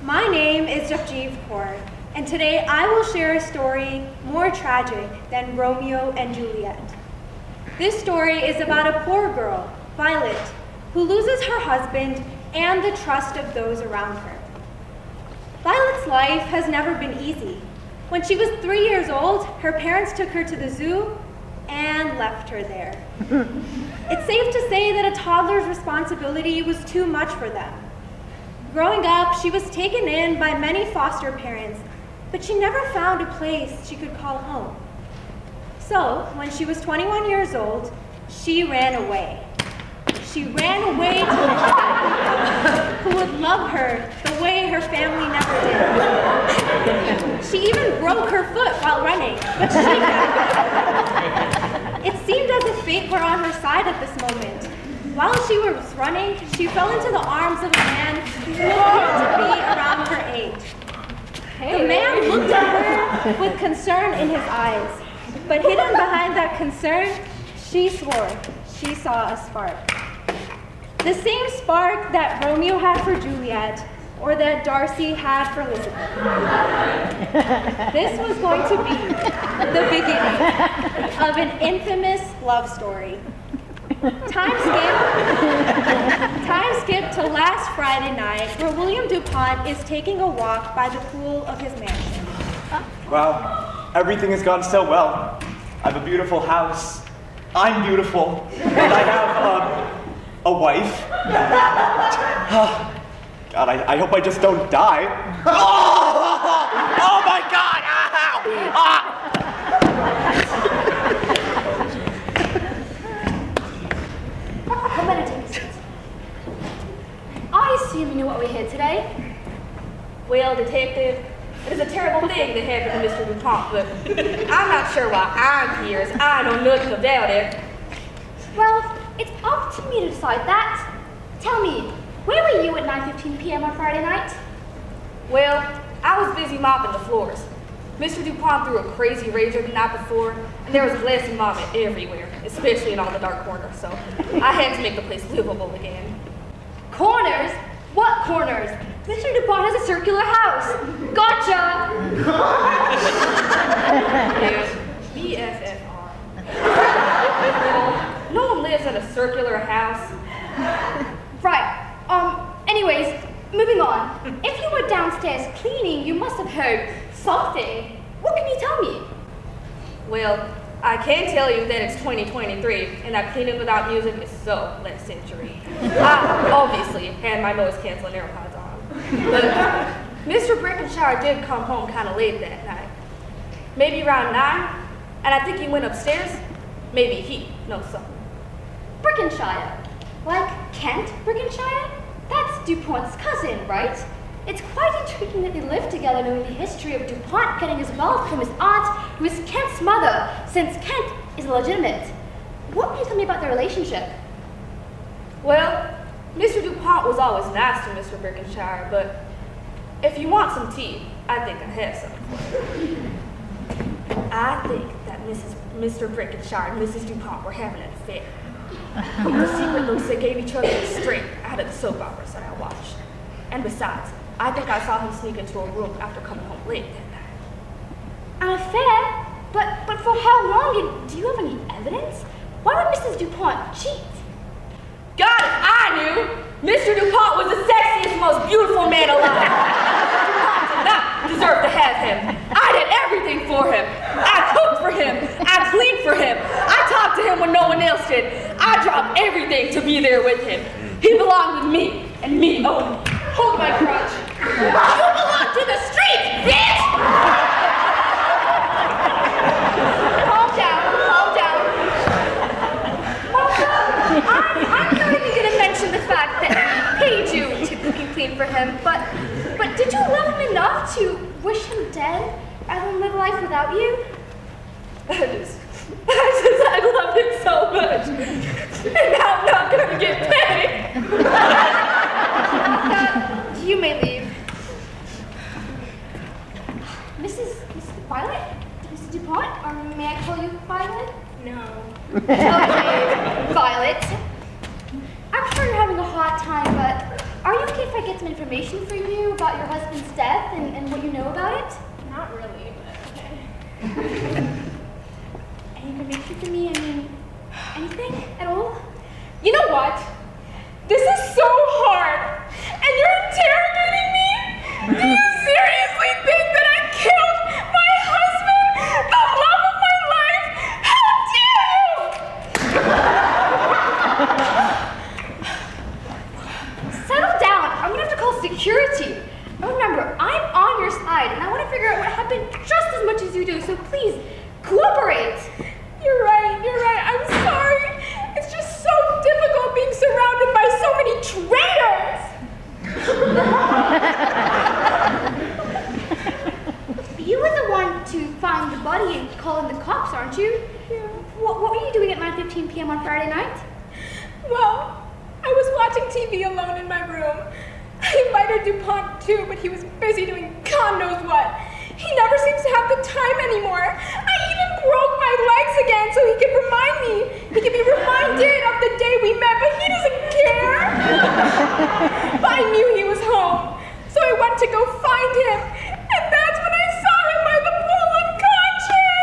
My name is Japjeev Kaur, and today I will share a story more tragic than Romeo and Juliet. This story is about a poor girl, Violet, who loses her husband and the trust of those around her. Violet's life has never been easy. When she was 3 years old, her parents took her to the zoo and left her there. It's safe to say that a toddler's responsibility was too much for them. Growing up, she was taken in by many foster parents, but she never found a place she could call home. So, when she was 21 years old, she ran away. She ran away to a man who would love her the way her family never did. She even broke her foot while running, but she kept going. It seemed as if fate were on her side at this moment. While she was running, she fell into the arms of a man who appeared to be around her age. The man looked at her with concern in his eyes, but hidden behind that concern, she swore she saw a spark. The same spark that Romeo had for Juliet, or that Darcy had for Elizabeth. This was going to be the beginning of an infamous love story. Time skip to last Friday night, where William DuPont is taking a walk by the pool of his mansion. Wow, everything has gone so well. I have a beautiful house. I'm beautiful. And I have a wife. God, I hope I just don't die. Oh my God! Ow! Come in and take a seat. I assume you know what we're here today. Well, Detective, it is a terrible thing that happened to Mr. DuPont, but I'm not sure why I'm here, as I know nothing about it. Well, it's up to me to decide that. Tell me, where were you at 9:15 p.m. on Friday night? Well, I was busy mopping the floors. Mr. DuPont threw a crazy rager the night before, and there was glass and vomit everywhere, especially in all the dark corners, so I had to make the place livable again. Corners? What corners? Mr. DuPont has a circular house. Gotcha! Yes, BFFR. No one lives in a circular house. Right. Anyways, moving on. If you were downstairs cleaning, you must have heard something. What can you tell me? Well, I can tell you that it's 2023, and that cleaning without music is so last century. I obviously had my noise-canceling AirPods on. But Mr. Brickenshire did come home kind of late that night. Maybe around 9, and I think he went upstairs. Maybe he knows something. Brickenshire? Like Kent Brickenshire? That's DuPont's cousin, right? It's quite intriguing that they live together, knowing the history of DuPont getting his wealth from his aunt, who is Kent's mother, since Kent is illegitimate. What can you tell me about their relationship? Well, Mr. DuPont was always nice to Mr. Brickenshire, but if you want some tea, I think I have some. I think that Mr. Brickenshire and Mrs. DuPont were having an affair. The secret looks they gave each other straight out of the soap operas that I watched. And besides, I think I saw him sneak into a room after coming home late that night. An affair? But for how long? And do you have any evidence? Why would Mrs. DuPont cheat? God, if I knew! Mr. DuPont was the sexiest, most beautiful man alive. DuPont did not deserve to have him. I did everything for him. I cooked for him. I cleaned for him. I talked to him when no one else did. I dropped everything to be there with him. He belonged with me, and me only. Hold my crotch. You belong to the streets, bitch! Calm down. I'm not even going to mention the fact that he paid you to cook and clean for him, but did you love him enough to wish him dead rather than live life without you? I love him so much, and now I'm not going to get paid. You may leave. Mrs. Violet? Mrs. DuPont? Or may I call you Violet? No. Okay, Violet. I'm sure you're having a hard time, but are you okay if I I get some information for you about your husband's death and what you know about it? Not really, but okay. Any information for me? I mean, anything at all? You know what? This is so hard, and you're interrogating me? Do you seriously think that I killed my husband, the love of my life? How dare you! Settle down. I'm gonna have to call security. Remember, I'm on your side, and I want to figure out what happened just as much as you do, so please, cooperate. You're right, I'm sorry. It's just so difficult being surrounded by so many traitors. You were the one to find the body and call in the cops, aren't you? Yeah. What were you doing at 9:15 p.m. on Friday night? Well, I was watching TV alone in my room. I invited DuPont too, but he was busy doing God knows what. He never seems to have the time anymore. I even broke my legs again so he could remind me. He could be reminded of the day we met, but he doesn't care. But I knew he was home, so I went to go find him, and that's when I saw him by the pool unconscious.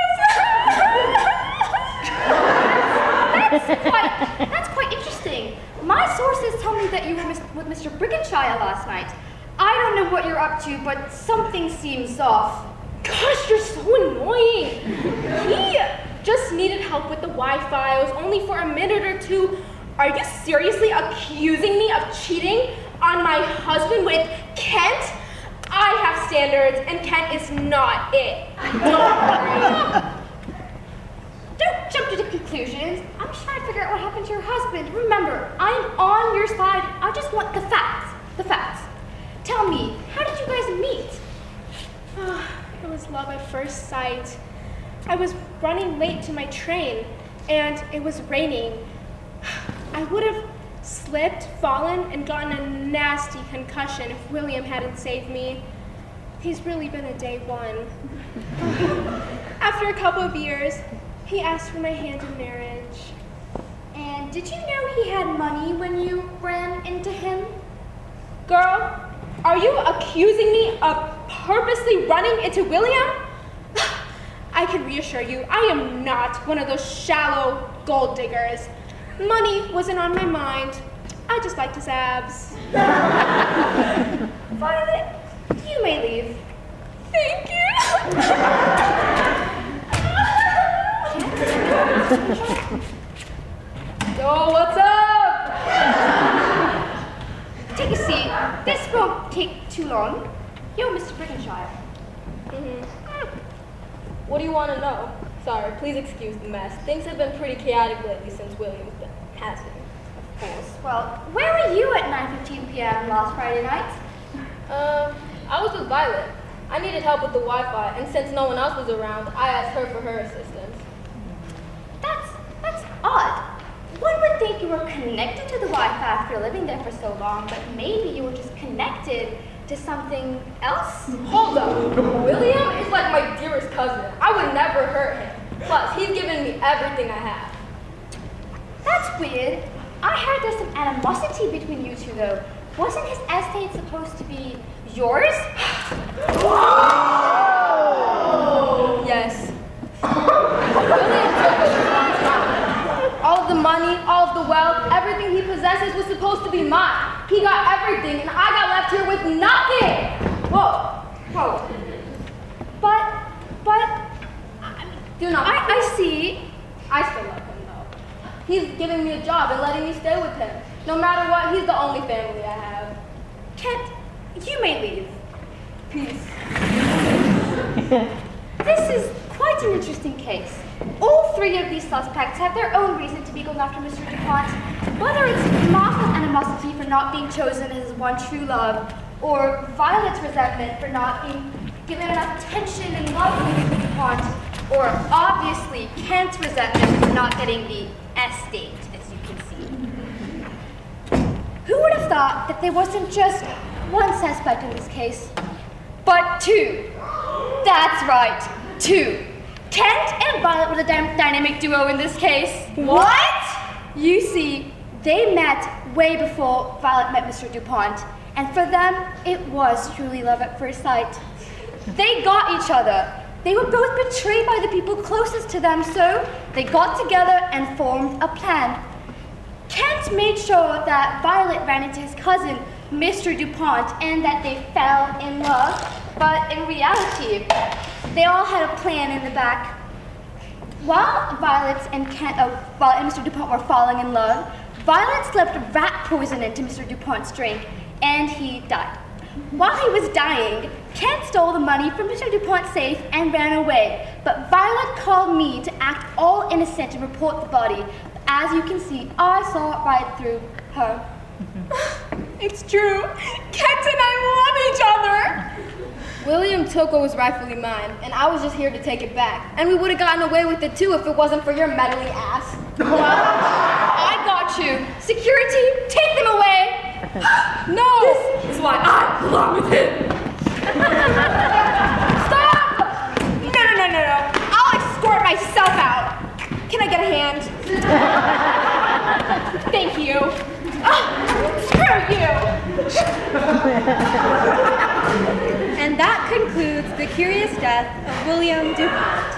That's quite interesting. My sources tell me that you were with Mr. Brickenshire last night. I don't know what you're up to, but something seems off. Gosh, you're so annoying. He just needed help with the Wi-Fi. It was only for a minute or two. Are you seriously accusing me of cheating on my husband with Kent? I have standards, and Kent is not it. Don't worry. Don't jump to the conclusions. I'm just trying to figure out what happened to your husband. Remember, I'm on your side. I just want the facts. The facts. Tell me, how did you guys meet? It was love at first sight. I was running late to my train, and it was raining. I would have slipped, fallen, and gotten a nasty concussion if William hadn't saved me. He's really been a day one. After a couple of years, he asked for my hand in marriage. And did you know he had money when you ran into him? Girl, are you accusing me of purposely running into William? I can reassure you, I am not one of those shallow gold diggers. Money wasn't on my mind. I just liked his abs. Violet, you may leave. Thank you. Yo, what's up? Take a seat. This won't take too long. Yo, Mr. Brickenshire. What do you want to know? Sorry, please excuse the mess. Things have been pretty chaotic lately since William's been passing. Of course. Well, where were you at 9:15 p.m. last Friday night? I was with Violet. I needed help with the Wi-Fi, and since no one else was around, I asked her for her assistance. That's odd. One would think you were connected to the Wi-Fi after living there for so long, but maybe you were just connected to something else? Hold up. William is like my dearest cousin. I would never hurt him. Plus, he's given me everything I have. That's weird. I heard there's some animosity between you two, though. Wasn't his estate supposed to be yours? Yes. William took it a long time. All of the money, all of the wealth, everything he possesses was supposed to be mine. He got everything, and I got left here with nothing. Whoa. But, Do not. I see. I still love him, though. He's giving me a job and letting me stay with him. No matter what, he's the only family I have. Kent, you may leave. Peace. This is quite an interesting case. All three of these suspects have their own reason to be going after Mr. DuPont. Whether it's Martha's animosity for not being chosen as his one true love, or Violet's resentment for not being given enough attention and love from Mr. DuPont, or obviously Kent's resentment for not getting the estate, as you can see. Who would have thought that there wasn't just one suspect in this case, but two? That's right, two. Kent and Violet were the dynamic duo in this case. What? You see, they met way before Violet met Mr. DuPont, And for them, it was truly love at first sight. They got each other. They were both betrayed by the people closest to them, so they got together and formed a plan. Kent made sure that Violet ran into his cousin, Mr. DuPont, and that they fell in love. But in reality, they all had a plan in the back. While Violet and Mr. DuPont were falling in love, Violet slipped rat poison into Mr. DuPont's drink, and he died. While he was dying, Kent stole the money from Mr. DuPont's safe and ran away. But Violet called me to act all innocent and report the body. As you can see, I saw it right through her. It's true. Kent and I love each other. William took what was rightfully mine, and I was just here to take it back. And we would have gotten away with it too if it wasn't for your meddling ass. Well, I got you. Security, take them away. No! This is why I belong with him. Stop! No. I'll escort myself out. Can I get a hand? Thank you. Screw you! And that concludes the curious death of William DuPont.